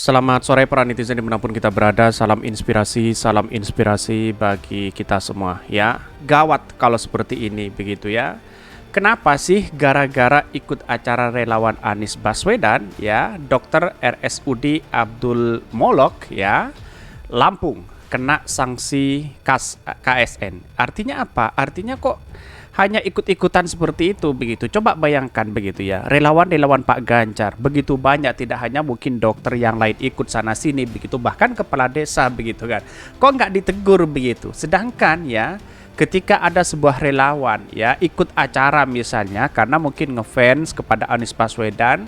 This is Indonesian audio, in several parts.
Selamat sore para netizen dimanapun kita berada. Salam inspirasi bagi kita semua ya. Gawat kalau seperti ini begitu ya. Kenapa sih gara-gara ikut acara relawan Anies Baswedan ya, Dr. RSUD Abdul Molok ya, Lampung kena sanksi KSN. Artinya apa? Artinya kok hanya ikut-ikutan seperti itu begitu. Coba bayangkan begitu ya. Relawan-relawan Pak Ganjar begitu banyak, tidak hanya mungkin dokter yang lain ikut sana sini begitu, bahkan kepala desa begitu kan. Kok nggak ditegur begitu? Sedangkan ya ketika ada sebuah relawan ya ikut acara misalnya karena mungkin ngefans kepada Anies Baswedan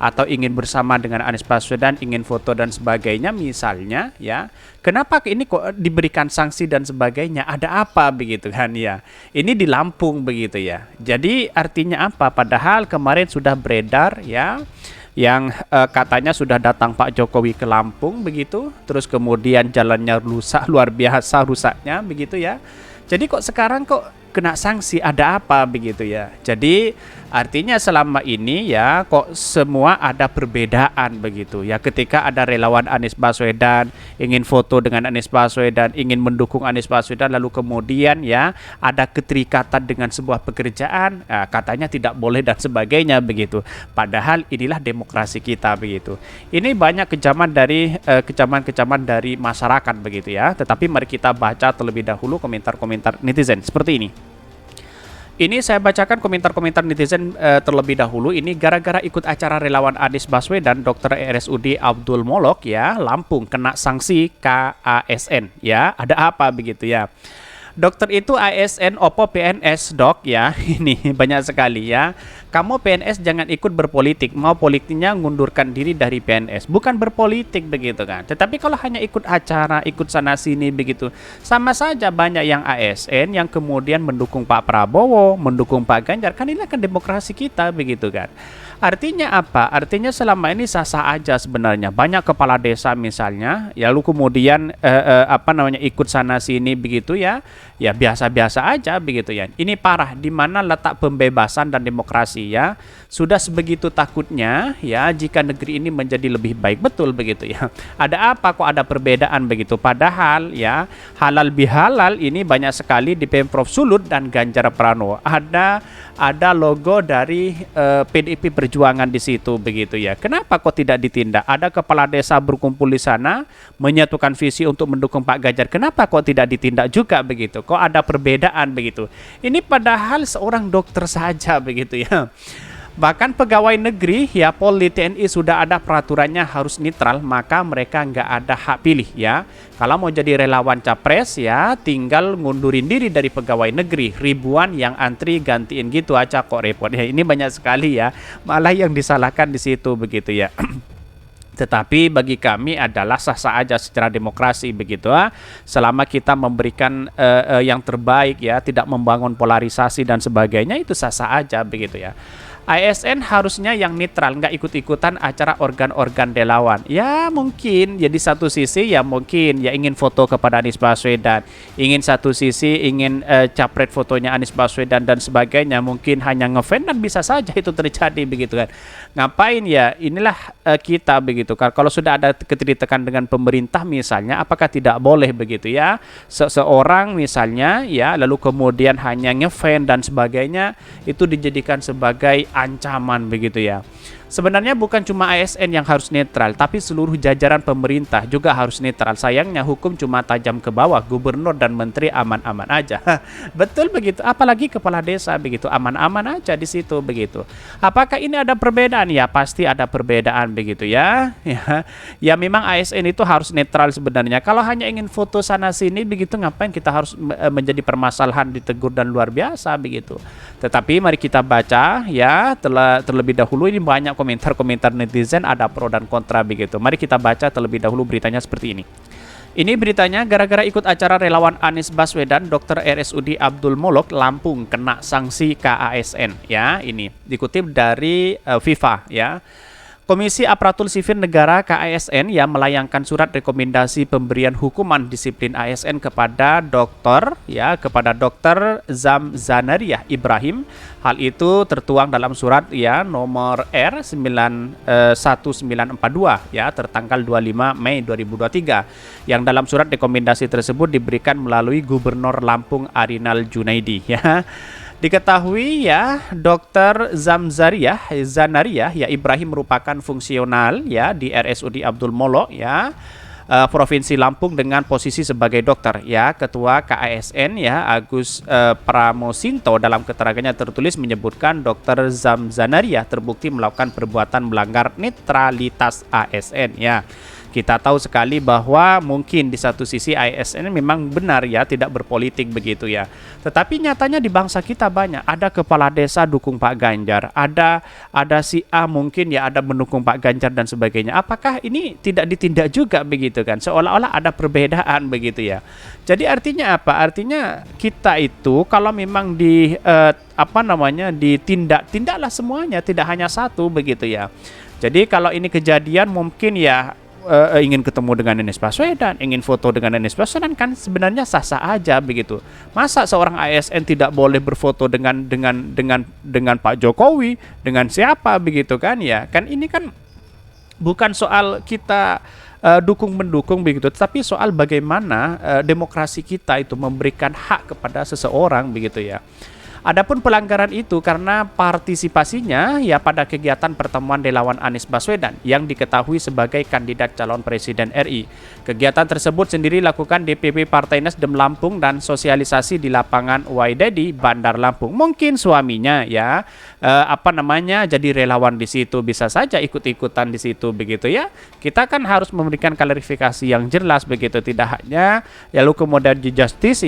atau ingin bersama dengan Anies Baswedan, ingin foto dan sebagainya misalnya ya. Kenapa ini kok diberikan sanksi dan sebagainya? Ada apa begitu kan ya? Ini di Lampung begitu ya. Jadi artinya apa? Padahal kemarin sudah beredar ya yang katanya sudah datang Pak Jokowi ke Lampung begitu, terus kemudian jalannya rusak, luar biasa rusaknya begitu ya. Jadi kok sekarang kok kena sanksi, ada apa begitu ya. Jadi artinya selama ini ya kok semua ada perbedaan begitu ya. Ketika ada relawan Anies Baswedan ingin foto dengan Anies Baswedan, ingin mendukung Anies Baswedan, lalu kemudian ya ada keterikatan dengan sebuah pekerjaan, katanya tidak boleh dan sebagainya begitu. Padahal inilah demokrasi kita begitu. Ini banyak kecaman dari masyarakat begitu ya. Tetapi mari kita baca terlebih dahulu komentar-komentar netizen seperti ini. Ini saya bacakan komentar-komentar netizen terlebih dahulu. Ini gara-gara ikut acara relawan Anies Baswedan, Dr. RSUD Abdul Molok ya, Lampung kena sanksi KASN ya. Ada apa begitu ya? Dokter itu ASN opo PNS dok ya. Ini banyak sekali ya. Kamu PNS jangan ikut berpolitik. Mau politiknya ngundurkan diri dari PNS. Bukan berpolitik begitu kan. Tetapi kalau hanya ikut acara, ikut sana sini begitu, sama saja banyak yang ASN yang kemudian mendukung Pak Prabowo, mendukung Pak Ganjar. Kan ini kan demokrasi kita begitu kan. Artinya apa? Artinya selama ini sah-sah aja sebenarnya. Banyak kepala desa misalnya, ya lalu kemudian ikut sana sini begitu ya. Ya biasa-biasa aja begitu ya. Ini parah, di mana letak pembebasan dan demokrasi ya. Sudah sebegitu takutnya ya jika negeri ini menjadi lebih baik, betul begitu ya. Ada apa kok ada perbedaan begitu? Padahal ya halal bihalal ini banyak sekali di Pemprov Sulut dan Ganjar Pranowo. Ada logo dari PDIP Perjuangan di situ begitu ya. Kenapa kok tidak ditindak? Ada kepala desa berkumpul di sana menyatukan visi untuk mendukung Pak Ganjar. Kenapa kok tidak ditindak juga begitu? Kok ada perbedaan begitu? Ini padahal seorang dokter saja begitu ya. Bahkan pegawai negeri ya, Polri, TNI sudah ada peraturannya harus netral, maka mereka nggak ada hak pilih ya. Kalau mau jadi relawan capres ya tinggal ngundurin diri dari pegawai negeri. Ribuan yang antri gantiin gitu aja kok repot ya. Ini banyak sekali ya, malah yang disalahkan di situ begitu ya. Tetapi bagi kami adalah sah-sah aja secara demokrasi begitu ya. Selama kita memberikan yang terbaik ya, tidak membangun polarisasi dan sebagainya, itu sah-sah aja begitu ya. ASN harusnya yang netral, nggak ikut-ikutan acara organ-organ relawan. Ya mungkin ya di satu sisi ya mungkin ya ingin foto kepada Anies Baswedan, ingin satu sisi ingin capret fotonya Anies Baswedan dan sebagainya, mungkin hanya ngefans dan bisa saja itu terjadi begitu kan. Ngapain ya, inilah kita begitu kan. Kalau sudah ada keterikatan dengan pemerintah misalnya, apakah tidak boleh begitu ya seseorang misalnya ya lalu kemudian hanya ngefans dan sebagainya itu dijadikan sebagai ancaman begitu ya. Sebenarnya bukan cuma ASN yang harus netral, tapi seluruh jajaran pemerintah juga harus netral. Sayangnya hukum cuma tajam ke bawah, gubernur dan menteri aman-aman aja. Betul begitu, apalagi kepala desa begitu, aman-aman aja di situ begitu. Apakah ini ada perbedaan? Ya pasti ada perbedaan begitu ya. Ya memang ASN itu harus netral sebenarnya. Kalau hanya ingin foto sana sini begitu, ngapain kita harus menjadi permasalahan, ditegur dan luar biasa begitu. Tetapi mari kita baca ya terlebih dahulu, ini banyak komentar-komentar netizen, ada pro dan kontra begitu. Mari kita baca terlebih dahulu beritanya seperti ini. Ini beritanya, gara-gara ikut acara relawan Anies Baswedan, Dr. RSUD Abdul Molok Lampung kena sanksi KASN ya. Ini dikutip dari FIFA ya. Komisi Aparatur Sipil Negara (KASN) yang melayangkan surat rekomendasi pemberian hukuman disiplin ASN kepada Dr. Zamzanariah Ibrahim. Hal itu tertuang dalam surat nomor R1942 tertanggal 25 Mei 2023 yang dalam surat rekomendasi tersebut diberikan melalui Gubernur Lampung Arinal Junaidi Diketahui Dr. Zanariah Ibrahim merupakan fungsional di RSUD Abdul Molo Provinsi Lampung dengan posisi sebagai dokter. Ketua KASN Agus Pramosinto dalam keterangannya tertulis menyebutkan Dr. Zanariah terbukti melakukan perbuatan melanggar netralitas ASN Kita tahu sekali bahwa mungkin di satu sisi ASN memang benar tidak berpolitik begitu Tetapi nyatanya di bangsa kita banyak ada kepala desa dukung Pak Ganjar, ada si A mungkin ada mendukung Pak Ganjar dan sebagainya. Apakah ini tidak ditindak juga begitu kan? Seolah-olah ada perbedaan begitu Jadi artinya apa? Artinya kita itu kalau memang tindaklah semuanya, tidak hanya satu begitu Jadi kalau ini kejadian mungkin ingin ketemu dengan Anies Baswedan, ingin foto dengan Anies Baswedan kan sebenarnya sah-sah aja begitu. Masa seorang ASN tidak boleh berfoto dengan Pak Jokowi, dengan siapa begitu kan Kan ini kan bukan soal kita dukung-mendukung begitu, tetapi soal bagaimana demokrasi kita itu memberikan hak kepada seseorang begitu Adapun pelanggaran itu karena partisipasinya pada kegiatan pertemuan relawan Anies Baswedan yang diketahui sebagai kandidat calon presiden RI. Kegiatan tersebut sendiri dilakukan DPP Partai Nasdem Lampung dan sosialisasi di lapangan Waidadi, Bandar Lampung. Mungkin suaminya jadi relawan di situ, bisa saja ikut-ikutan di situ begitu Kita kan harus memberikan klarifikasi yang jelas begitu, tidak hanya lalu kemudian justice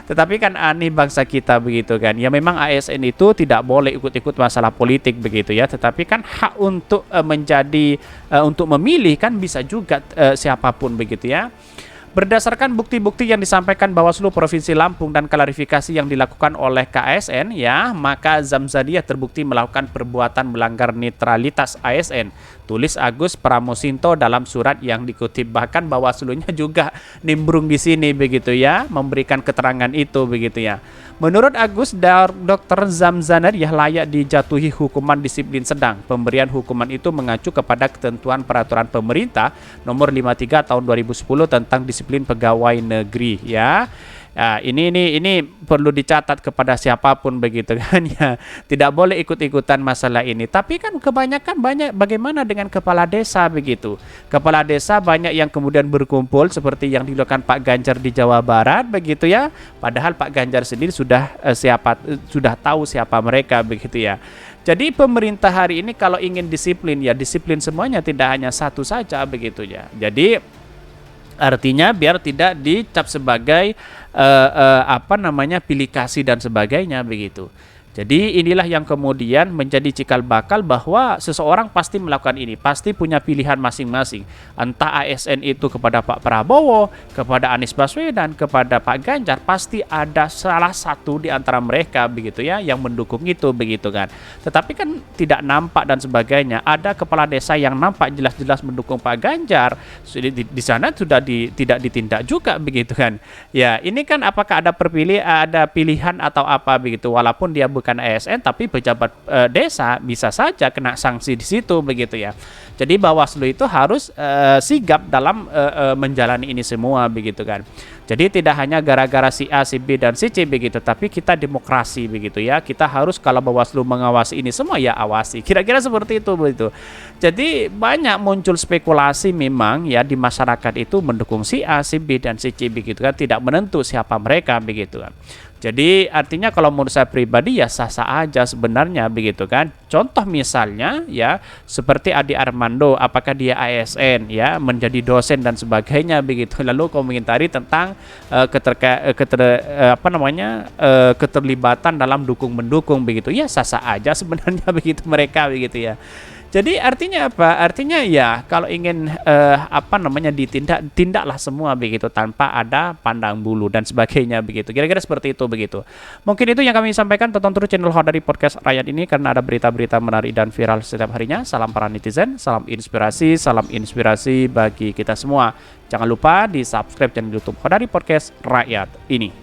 tetapi kan aneh bangsa kita begitu kan. Memang ASN itu tidak boleh ikut-ikut masalah politik begitu tetapi kan hak untuk untuk memilih kan bisa juga siapapun begitu Berdasarkan bukti-bukti yang disampaikan Bawaslu Provinsi Lampung dan klarifikasi yang dilakukan oleh KASN maka Zamzadiah terbukti melakukan perbuatan melanggar netralitas ASN, tulis Agus Pramosinto dalam surat yang dikutip. Bahkan Bawaslunya juga nimbrung di sini begitu memberikan keterangan itu begitu Menurut Agus, Dr. Zamzanariah layak dijatuhi hukuman disiplin sedang. Pemberian hukuman itu mengacu kepada ketentuan peraturan pemerintah nomor 53 tahun 2010 tentang disiplin pegawai negeri ini perlu dicatat kepada siapapun begitu kan Tidak boleh ikut-ikutan masalah ini. Tapi kan kebanyakan bagaimana dengan kepala desa begitu. Kepala desa banyak yang kemudian berkumpul seperti yang dilakukan Pak Ganjar di Jawa Barat begitu Padahal Pak Ganjar sendiri sudah tahu siapa mereka begitu Jadi pemerintah hari ini kalau ingin disiplin disiplin semuanya, tidak hanya satu saja begitu Jadi artinya biar tidak dicap sebagai pilih kasih dan sebagainya begitu. Jadi inilah yang kemudian menjadi cikal bakal bahwa seseorang pasti melakukan ini, pasti punya pilihan masing-masing. Entah ASN itu kepada Pak Prabowo, kepada Anies Baswedan, kepada Pak Ganjar, pasti ada salah satu di antara mereka begitu yang mendukung itu begitu kan. Tetapi kan tidak nampak dan sebagainya. Ada kepala desa yang nampak jelas-jelas mendukung Pak Ganjar, di sana sudah tidak ditindak juga begitu kan. Ini kan apakah ada pilihan atau apa begitu, walaupun dia bukan ASN tapi pejabat desa bisa saja kena sanksi di situ begitu Jadi Bawaslu itu harus sigap dalam menjalani ini semua begitu kan. Jadi tidak hanya gara-gara si A, si B dan si C begitu, tapi kita demokrasi begitu Kita harus kalau Bawaslu mengawasi ini semua awasi. Kira-kira seperti itu begitu. Jadi banyak muncul spekulasi memang di masyarakat itu mendukung si A, si B dan si C begitu kan, tidak menentu siapa mereka begitu kan. Jadi artinya kalau menurut saya pribadi sah-sah aja sebenarnya begitu kan. Contoh misalnya seperti Adi Armando, apakah dia ASN menjadi dosen dan sebagainya begitu, lalu komentari tentang keterlibatan dalam dukung mendukung begitu, sah-sah aja sebenarnya begitu mereka begitu Jadi artinya apa? Artinya ya kalau ingin ditindak, tindaklah semua begitu tanpa ada pandang bulu dan sebagainya begitu. Kira-kira seperti itu begitu. Mungkin itu yang kami sampaikan. Tonton terus channel Hodari Podcast Rakyat ini karena ada berita-berita menarik dan viral setiap harinya. Salam para netizen, salam inspirasi bagi kita semua. Jangan lupa di subscribe channel YouTube Hodari Podcast Rakyat ini.